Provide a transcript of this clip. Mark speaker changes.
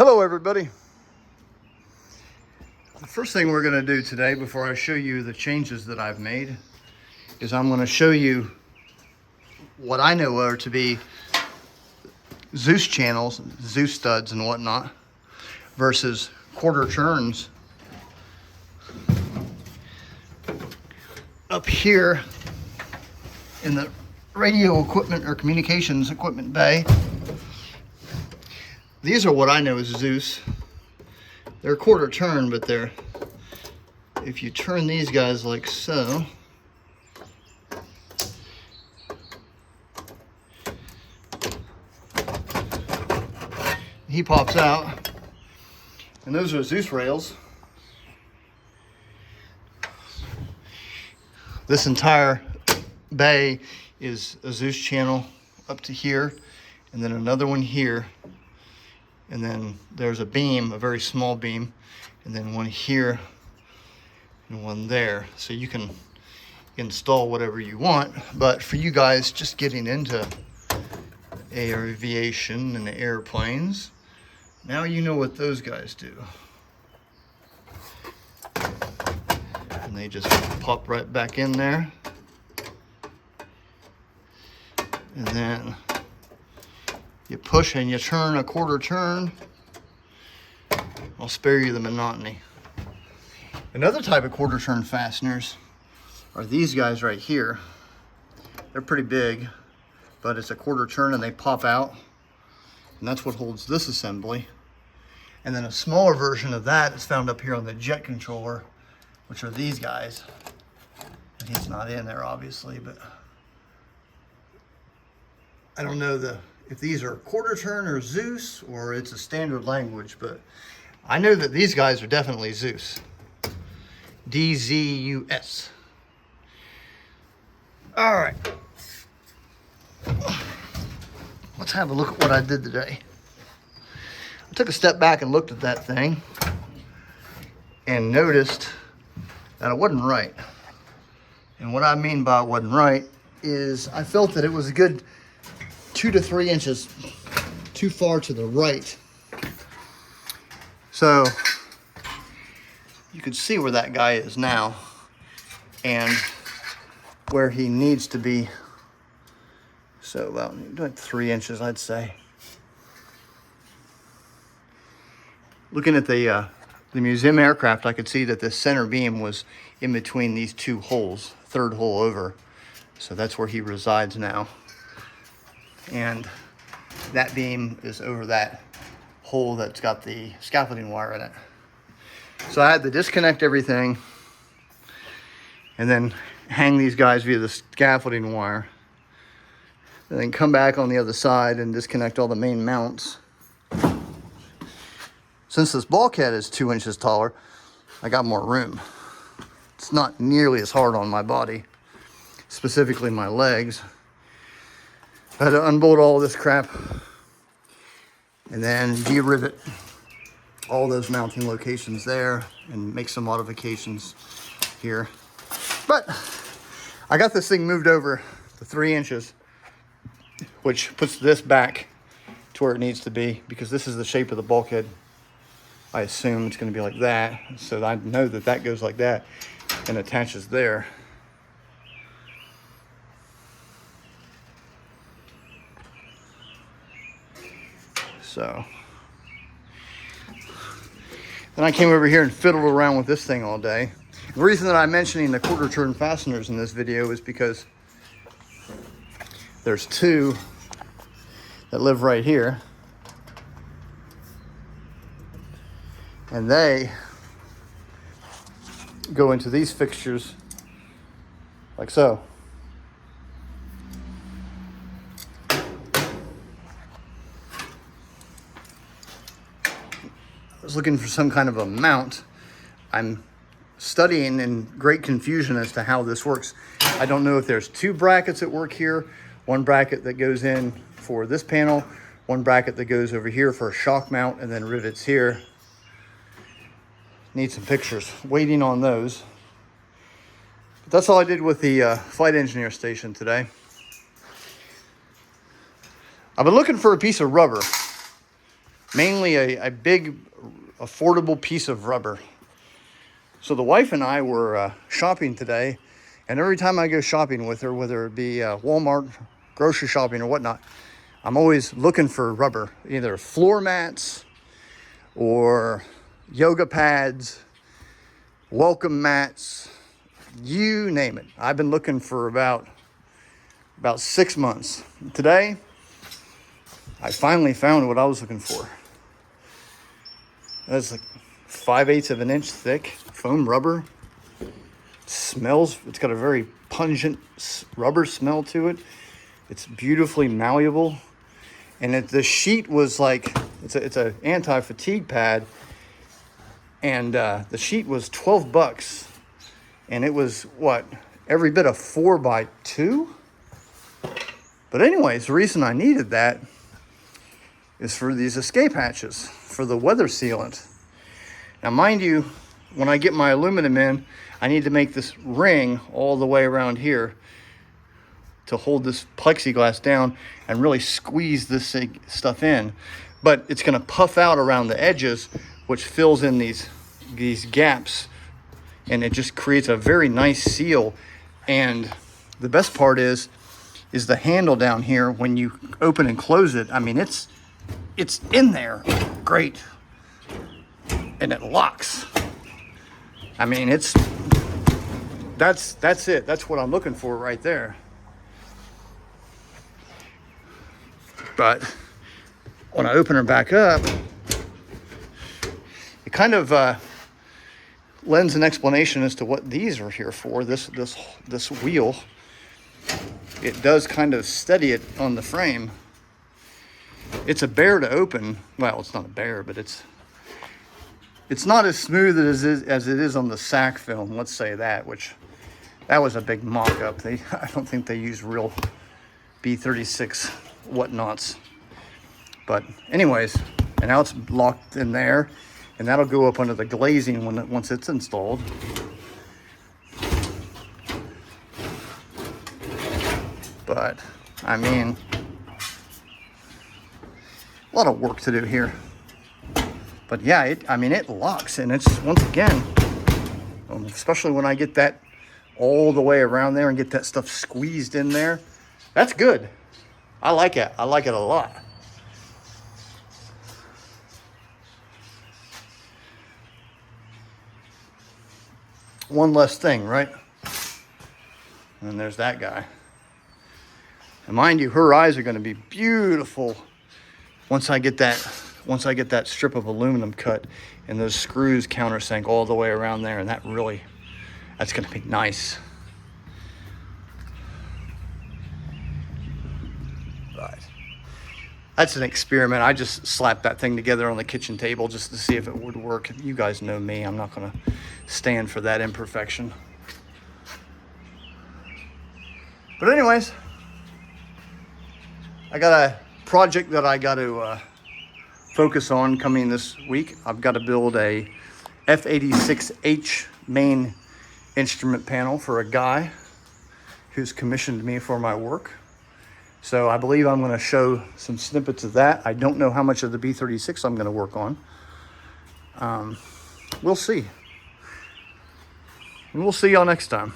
Speaker 1: Hello everybody. The first thing we're going to do today before I show you the changes that I've made is I'm going to show you what I know are to be DZUS channels, DZUS studs and whatnot versus quarter turns up here in the radio equipment or communications equipment bay. These are what I know as DZUS. They're quarter turn, but they're, if you turn these guys like so, he pops out, and those are DZUS rails. This entire bay is a DZUS channel up to here, and then another one here. And then there's a beam, a very small beam, and then one here and one there. So you can install whatever you want. But for you guys just getting into aviation and airplanes, now you know what those guys do. And they just pop right back in there. And then you push and you turn a quarter turn. I'll spare you the monotony. Another type of quarter turn fasteners are these guys right here. They're pretty big, but it's a quarter turn and they pop out. And that's what holds this assembly. And then a smaller version of that is found up here on the jet controller, which are these guys. And he's not in there obviously, but I don't know if these are quarter turn or DZUS or it's a standard language, but I know that these guys are definitely DZUS. DZUS. All right. Let's have a look at what I did today. I took a step back and looked at that thing and noticed that it wasn't right. And what I mean by it wasn't right is I felt that it was a good 2 to 3 inches too far to the right. So you can see where that guy is now and where he needs to be. So about 3 inches, I'd say. Looking at the museum aircraft, I could see that the center beam was in between these two holes, third hole over. So that's where he resides now. And that beam is over that hole that's got the scaffolding wire in it. So I had to disconnect everything and then hang these guys via the scaffolding wire. And then come back on the other side and disconnect all the main mounts. Since this bulkhead is 2 inches taller, I got more room. It's not nearly as hard on my body, specifically my legs. I had to unbolt all this crap and then de-rivet all those mounting locations there and make some modifications here. But I got this thing moved over to 3 inches, which puts this back to where it needs to be because this is the shape of the bulkhead. I assume it's going to be like that. So I know that that goes like that and attaches there. So then I came over here and fiddled around with this thing all day. The reason that I'm mentioning the quarter turn fasteners in this video is because there's two that live right here. And they go into these fixtures like so. I was looking for some kind of a mount. I'm studying in great confusion as to how this works. I don't know if there's two brackets at work here. One bracket that goes in for this panel, one bracket that goes over here for a shock mount, and then rivets here. Need some pictures. Waiting on those. But that's all I did with the flight engineer station today. I've been looking for a piece of rubber mainly a big, affordable piece of rubber. So the wife and I were shopping today, and every time I go shopping with her, whether it be Walmart, grocery shopping or whatnot, I'm always looking for rubber, either floor mats or yoga pads, welcome mats, you name it. I've been looking for about 6 months. Today, I finally found what I was looking for. That's like 5/8 of an inch thick foam rubber. It smells, it's got a very pungent rubber smell to it. It's beautifully malleable. And the sheet was like, it's a anti-fatigue pad. And the sheet was $12. And it was what? Every bit of 4x2? But anyways, the reason I needed that is for these escape hatches, for the weather sealant. Now, mind you, when I get my aluminum in, I need to make this ring all the way around here to hold this plexiglass down and really squeeze this stuff in. But it's gonna puff out around the edges, which fills in these gaps, and it just creates a very nice seal. And the best part is the handle down here. When you open and close it, I mean, it's in there, great, and it locks. I mean, that's it. That's what I'm looking for right there. But when I open her back up, it kind of lends an explanation as to what these are here for. This wheel, it does kind of steady it on the frame. It's a bear to open. Well, it's not a bear, but it's not as smooth as it is on the SAC film. Let's say that, which that was a big mock-up. I don't think they use real B-36 whatnots. But anyways, and now it's locked in there, and that'll go up under the glazing once it's installed. But I mean, a lot of work to do here. But yeah, it locks, and it's, once again, especially when I get that all the way around there and get that stuff squeezed in there, that's good. I like it. I like it a lot. One less thing, right? And there's that guy. And mind you, her eyes are going to be beautiful once I get that strip of aluminum cut and those screws countersink all the way around there, and that's going to be nice. But that's an experiment. I just slapped that thing together on the kitchen table just to see if it would work. You guys know me. I'm not going to stand for that imperfection. But anyways, I got a project that I got to focus on coming this week. I've got to build a F86H main instrument panel for a guy who's commissioned me for my work. So I believe I'm going to show some snippets of that. I don't know how much of the B-36 I'm going to work on. We'll see. And we'll see y'all next time.